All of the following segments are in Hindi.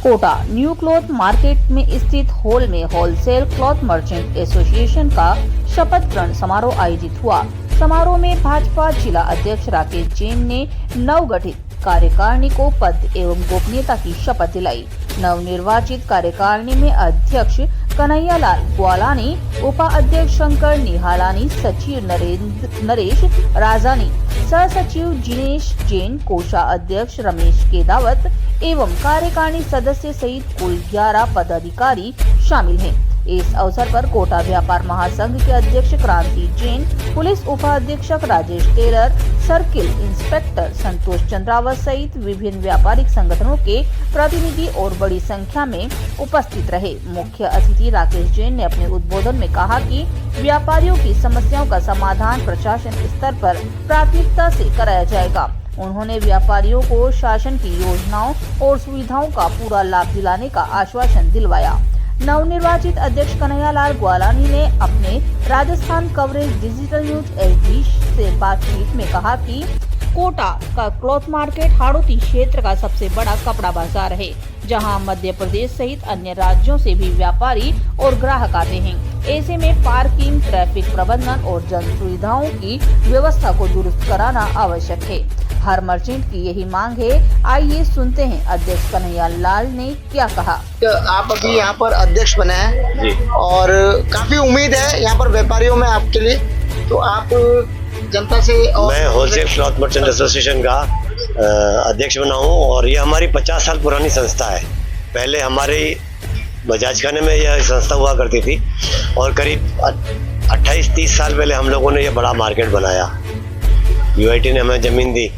कोटा न्यू क्लॉथ मार्केट में स्थित हॉल में होलसेल क्लॉथ मर्चेंट एसोसिएशन का शपथ ग्रहण समारोह आयोजित हुआ। समारोह में भाजपा जिला अध्यक्ष राकेश जैन ने नवगठित कार्यकारिणी को पद एवं गोपनीयता की शपथ दिलाई। नवनिर्वाचित कार्यकारिणी में अध्यक्ष कन्हैयालाल ग्वालानी, उपाध्यक्ष शंकर निहालानी, सचिव नरेश राजानी, सह सचिव जिनेश जैन, कोषाध्यक्ष रमेश केदावत एवं कार्यकारिणी सदस्य सहित कुल 11 पदाधिकारी शामिल हैं। इस अवसर पर कोटा व्यापार महासंघ के अध्यक्ष क्रांति जैन, पुलिस उपाधीक्षक राजेश टेलर, सर्किल इंस्पेक्टर संतोष चंद्रावत सहित विभिन्न व्यापारिक संगठनों के प्रतिनिधि और बड़ी संख्या में उपस्थित रहे। मुख्य अतिथि राकेश जैन ने अपने उद्बोधन में कहा कि व्यापारियों की समस्याओं का समाधान प्रशासन स्तर पर प्राथमिकता से कराया जाएगा। उन्होंने व्यापारियों को शासन की योजनाओं और सुविधाओं का पूरा लाभ दिलाने का आश्वासन दिलवाया। नवनिर्वाचित अध्यक्ष कन्हैयालाल ग्वालानी ने अपने Rajasthan coverage digital news SD से बातचीत में कहा कि कोटा का क्लॉथ मार्केट हाड़ौती क्षेत्र का सबसे बड़ा कपड़ा बाजार है, जहां मध्य प्रदेश सहित अन्य राज्यों से भी व्यापारी और ग्राहक आते हैं। ऐसे में पार्किंग, ट्रैफिक प्रबंधन और जन सुविधाओं की व्यवस्था को दुरुस्त कराना आवश्यक है। हर मर्चेंट की यही मांग है। आइए सुनते हैं अध्यक्ष कन्हैयालाल ने क्या कहा। आप अभी यहाँ पर अध्यक्ष बने हैं और काफी उम्मीद है यहाँ पर व्यापारियों में आपके लिए, तो आप जनता से मैं होलसेल क्लॉथ मर्चेंट एसोसिएशन का अध्यक्ष बना हूँ और ये हमारी 50 साल पुरानी संस्था है। पहले हमारी बजाज खाने में यह संस्था हुआ करती थी और करीब 28-30 साल पहले हम लोगों ने ये बड़ा मार्केट बनाया। यूआईटी ने हमें ज़मीन दी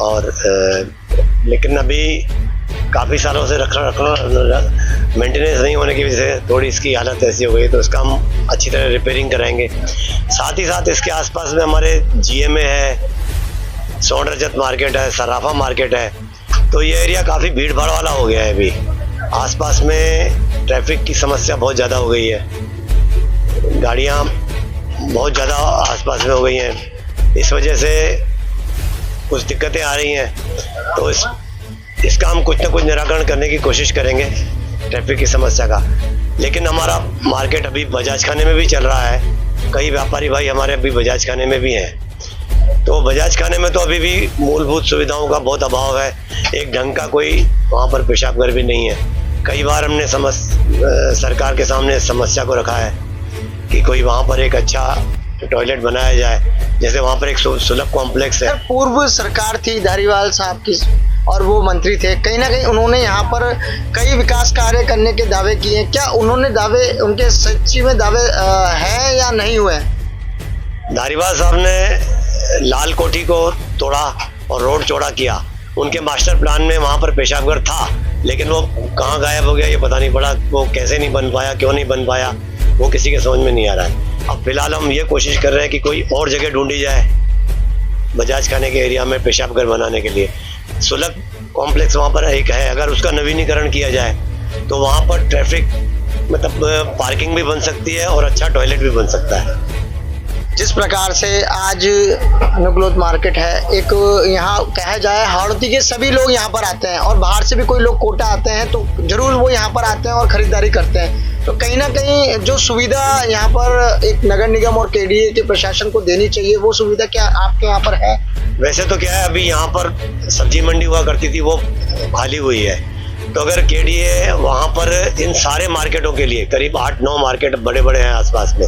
और लेकिन अभी काफ़ी सालों से रखना मेंटेनेंस नहीं होने की वजह से थोड़ी इसकी हालत ऐसी हो गई, तो इसका हम अच्छी तरह रिपेयरिंग कराएंगे। साथ ही साथ इसके आसपास में हमारे जीएमए है, स्वर्ण रजत मार्केट है, सराफा मार्केट है, तो ये एरिया काफ़ी भीड़ भाड़ वाला हो गया है। अभी आसपास में ट्रैफिक की समस्या बहुत ज़्यादा हो गई है, गाड़ियाँ बहुत ज़्यादा आसपास में हो गई हैं, इस वजह से कुछ दिक्कतें आ रही हैं। तो इसका हम कुछ ना कुछ निराकरण करने की कोशिश करेंगे ट्रैफिक की समस्या का। लेकिन हमारा मार्केट अभी बजाज खाने में भी चल रहा है, कई व्यापारी भाई हमारे अभी बजाज खाने में भी हैं। तो बजाज खाने में तो अभी भी मूलभूत सुविधाओं का बहुत अभाव है। एक ढंग का कोई वहाँ पर पेशाब घर भी नहीं है। कई बार हमने सरकार के सामने समस्या को रखा है कि कोई वहाँ पर एक अच्छा टॉयलेट बनाया जाए, जैसे वहाँ पर एक सुलभ कॉम्प्लेक्स है। पूर्व सरकार थी धारीवाल साहब की और वो मंत्री थे, कहीं ना कहीं उन्होंने यहाँ पर कई विकास कार्य करने के दावे किए। क्या उन्होंने दावे, उनके सच्ची में दावे हैं या नहीं हुए? धारीवाल साहब ने लाल कोठी को तोड़ा और रोड चौड़ा किया। उनके मास्टर प्लान में वहाँ पर पेशाब घर था, लेकिन वो कहाँ गायब हो गया ये पता नहीं पड़ा। वो कैसे नहीं बन पाया, क्यों नहीं बन पाया, वो किसी के समझ में नहीं आ रहा है। अब फिलहाल हम ये कोशिश कर रहे हैं कि कोई और जगह ढूंढी जाए बजाज खाने के एरिया में पेशाब घर बनाने के लिए। सुलभ कॉम्प्लेक्स वहाँ पर एक है, अगर उसका नवीनीकरण किया जाए तो वहाँ पर ट्रैफिक मतलब पार्किंग भी बन सकती है और अच्छा टॉयलेट भी बन सकता है। जिस प्रकार से आज न्यू क्लॉथ मार्केट है, एक यहाँ कहा जाए हाड़ौती के सभी लोग यहाँ पर आते हैं और बाहर से भी कोई लोग कोटा आते हैं तो जरूर वो यहाँ पर आते हैं और खरीदारी करते हैं। तो कहीं ना कहीं जो सुविधा यहाँ पर एक नगर निगम और केडीए के प्रशासन को देनी चाहिए, वो सुविधा क्या आपके यहाँ पर है? वैसे तो क्या है, अभी यहाँ पर सब्जी मंडी हुआ करती थी, वो खाली हुई है। तो अगर केडीए वहाँ पर इन सारे मार्केटों के लिए, करीब 8-9 मार्केट बड़े बड़े हैं आसपास में,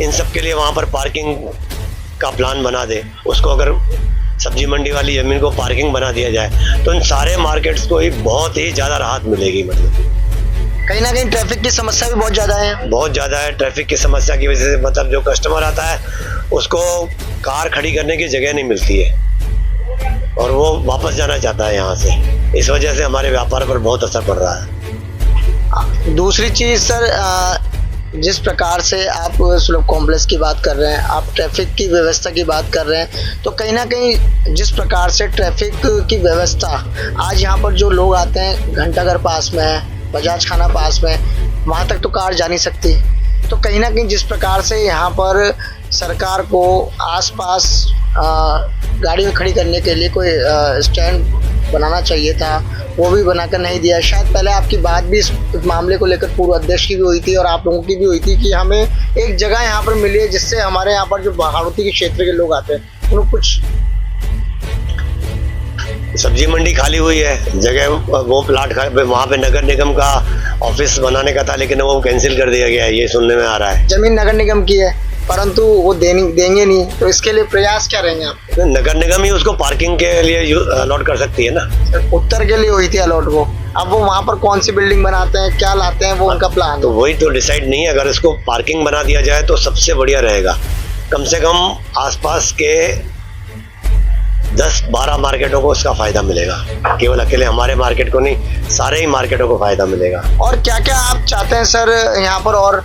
इन सब के लिए वहाँ पर पार्किंग का प्लान बना दे, उसको अगर सब्जी मंडी वाली ज़मीन को पार्किंग बना दिया जाए तो इन सारे मार्केट्स को ही बहुत ही ज़्यादा राहत मिलेगी। मतलब कहीं ना कहीं ट्रैफिक की समस्या भी बहुत ज़्यादा है। बहुत ज़्यादा है। ट्रैफिक की समस्या की वजह से मतलब जो कस्टमर आता है उसको कार खड़ी करने की जगह नहीं मिलती है और वो वापस जाना चाहता है यहाँ से। इस वजह से हमारे व्यापार पर बहुत असर पड़ रहा है। दूसरी चीज़ सर, जिस प्रकार से आप सुलभ कॉम्प्लेक्स की बात कर रहे हैं, आप ट्रैफिक की व्यवस्था की बात कर रहे हैं, तो कहीं ना कहीं जिस प्रकार से ट्रैफिक की व्यवस्था आज यहाँ पर जो लोग आते हैं, घंटाघर पास में है, बजाज खाना पास में, वहाँ तक तो कार जा नहीं सकती। तो कहीं ना कहीं जिस प्रकार से यहाँ पर सरकार को आसपास गाड़ियाँ खड़ी करने के लिए कोई स्टैंड बनाना चाहिए था वो भी बनाकर नहीं दिया। शायद पहले आपकी बात भी इस मामले को लेकर पूर्व अध्यक्ष की भी हुई थी और आप लोगों की भी हुई थी कि हमें एक जगह यहाँ पर मिली है जिससे हमारे यहाँ पर जो बागमती के क्षेत्र के लोग आते हैं उनको कुछ। सब्जी मंडी खाली हुई है जगह, वो प्लाट वहाँ पे नगर निगम का ऑफिस बनाने का था लेकिन वो कैंसिल कर दिया गया है, ये सुनने में आ रहा है। जमीन नगर निगम की है परंतु वो देंगे नहीं, तो इसके लिए प्रयास क्या रहेंगे आप? नगर निगम ही उसको पार्किंग के लिए अलॉट कर सकती है ना। उत्तर के लिए हुई थी अलॉट वो, अब वो वहाँ पर कौन सी बिल्डिंग बनाते हैं क्या लाते हैं वो उनका प्लान तो वही तो डिसाइड नहीं है। अगर इसको पार्किंग बना दिया जाए तो सबसे बढ़िया रहेगा। कम से कम आसपास के 10-12 मार्केटों को इसका फायदा मिलेगा, केवल अकेले हमारे मार्केट को नहीं, सारे ही मार्केटों को फायदा मिलेगा। और क्या क्या आप चाहते हैं सर यहाँ पर? और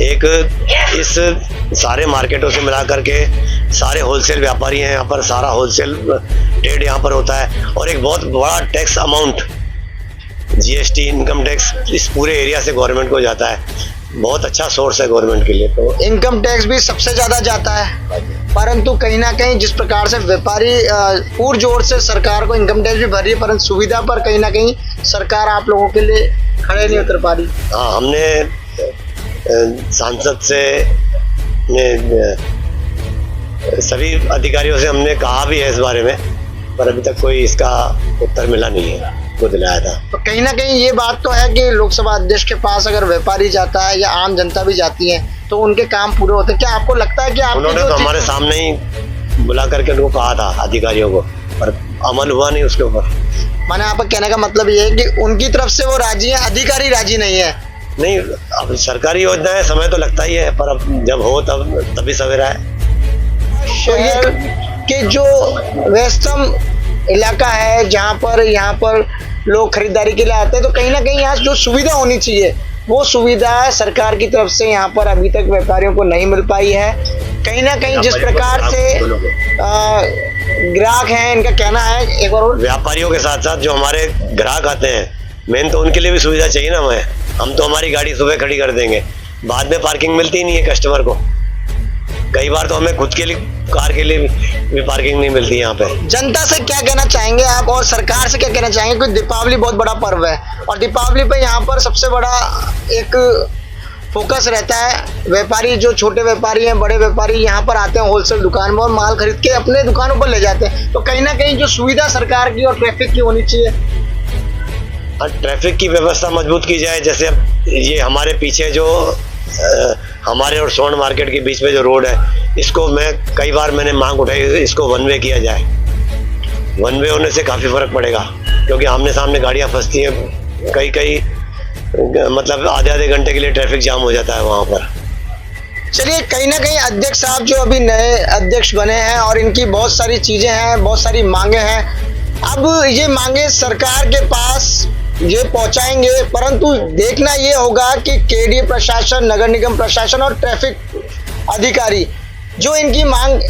एक इस सारे मार्केटों से मिला करके सारे होलसेल व्यापारी हैं यहाँ पर, सारा होलसेल ट्रेड यहाँ पर होता है और एक बहुत बड़ा tax amount GST income tax इस पूरे एरिया से गवर्नमेंट को जाता है, बहुत अच्छा सोर्स है गवर्नमेंट के लिए। तो इनकम टैक्स भी सबसे ज्यादा जाता है, परंतु कहीं ना कहीं जिस प्रकार से व्यापारी पूर जोर से सरकार को इनकम टैक्स भी भर रही है परंतु सुविधा पर कहीं ना कहीं सरकार आप लोगों के लिए खड़े नहीं उतर पा रही। हाँ, हमने सांसद से सभी अधिकारियों से हमने कहा भी है इस बारे में, पर अभी तक कोई इसका उत्तर मिला नहीं है, को दिलाया था। तो कहीं ना कहीं ये बात तो है कि लोकसभा अध्यक्ष के पास अगर व्यापारी जाता है या आम जनता भी जाती है तो उनके काम पूरे होते हैं। क्या आपको लगता है कि आप उन्होंने तो हमारे सामने ही बुला करके उनको कहा था अधिकारियों को, पर अमल हुआ नहीं उसके ऊपर। माने आपका कहने का मतलब ये है कि उनकी तरफ से वो राजी है, अधिकारी राजी नहीं है? नहीं, अब सरकारी योजना है, समय तो लगता ही है, पर अब जब हो तब तभी सवेरा है। शहर के जो व्यस्तम इलाका है जहाँ पर यहाँ पर लोग खरीदारी के लिए आते हैं तो कहीं ना कहीं यहाँ जो सुविधा होनी चाहिए वो सुविधा सरकार की तरफ से यहाँ पर अभी तक व्यापारियों को नहीं मिल पाई है। कहीं ना कहीं जिस प्रकार से ग्राहक हैं, इनका कहना है एक और व्यापारियों के साथ साथ जो हमारे ग्राहक आते हैं मेन तो उनके लिए भी सुविधा चाहिए ना। हम तो हमारी गाड़ी सुबह खड़ी कर देंगे, बाद में पार्किंग मिलती ही नहीं है कस्टमर को। कई बार तो हमें खुद के लिए कार के लिए भी पार्किंग नहीं मिलती यहाँ पे। जनता से क्या कहना चाहेंगे आप और सरकार से क्या कहना चाहेंगे? क्योंकि दीपावली बहुत बड़ा पर्व है और दीपावली पे यहाँ पर सबसे बड़ा एक फोकस रहता है। व्यापारी जो छोटे व्यापारी हैं, बड़े व्यापारी यहाँ पर आते हैं होलसेल दुकान में और माल खरीद के अपने दुकानों पर ले जाते हैं, तो कहीं ना कहीं जो सुविधा सरकार की और ट्रैफिक की होनी चाहिए। ट्रैफिक की व्यवस्था मजबूत की जाए, जैसे ये हमारे पीछे जो हमारे और स्वर्ण मार्केट के बीच में जो रोड है, इसको कई बार मैंने मांग उठाई, इसको वन वे किया जाए। वन वे होने से काफ़ी फर्क पड़ेगा क्योंकि आमने सामने गाड़ियां फंसती हैं, कई मतलब आधे घंटे के लिए ट्रैफिक जाम हो जाता है वहाँ पर। चलिए, कहीं ना कहीं अध्यक्ष साहब जो अभी नए अध्यक्ष बने हैं और इनकी बहुत सारी चीज़ें हैं, बहुत सारी मांगे हैं, अब ये मांगे सरकार के पास ये पहुंचाएंगे, परंतु देखना ये होगा कि केडीए प्रशासन, नगर निगम प्रशासन और ट्रैफिक अधिकारी जो इनकी मांग,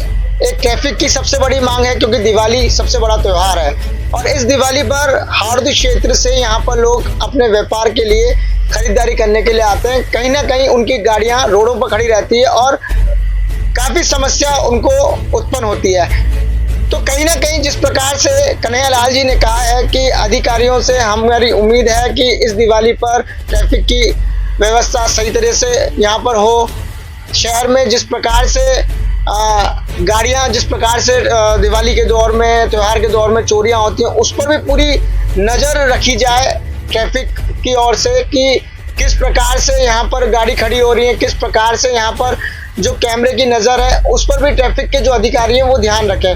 एक ट्रैफिक की सबसे बड़ी मांग है क्योंकि दिवाली सबसे बड़ा त्यौहार है और इस दिवाली पर हार्दिक क्षेत्र से यहाँ पर लोग अपने व्यापार के लिए खरीदारी करने के लिए आते हैं। कहीं ना कहीं उनकी गाड़ियाँ रोडों पर खड़ी रहती है और काफ़ी समस्या उनको उत्पन्न होती है। तो कहीं ना कहीं जिस प्रकार से कन्हैया लाल जी ने कहा है कि अधिकारियों से हमारी उम्मीद है कि इस दिवाली पर ट्रैफिक की व्यवस्था सही तरह से यहाँ पर हो। शहर में जिस प्रकार से गाड़ियाँ, जिस प्रकार से दिवाली के दौर में, त्यौहार के दौर में चोरियाँ होती हैं, उस पर भी पूरी नज़र रखी जाए ट्रैफिक की ओर से कि किस प्रकार से यहाँ पर गाड़ी खड़ी हो रही है, किस प्रकार से यहाँ पर जो कैमरे की नज़र है उस पर भी ट्रैफिक के जो अधिकारी हैं वो ध्यान रखें।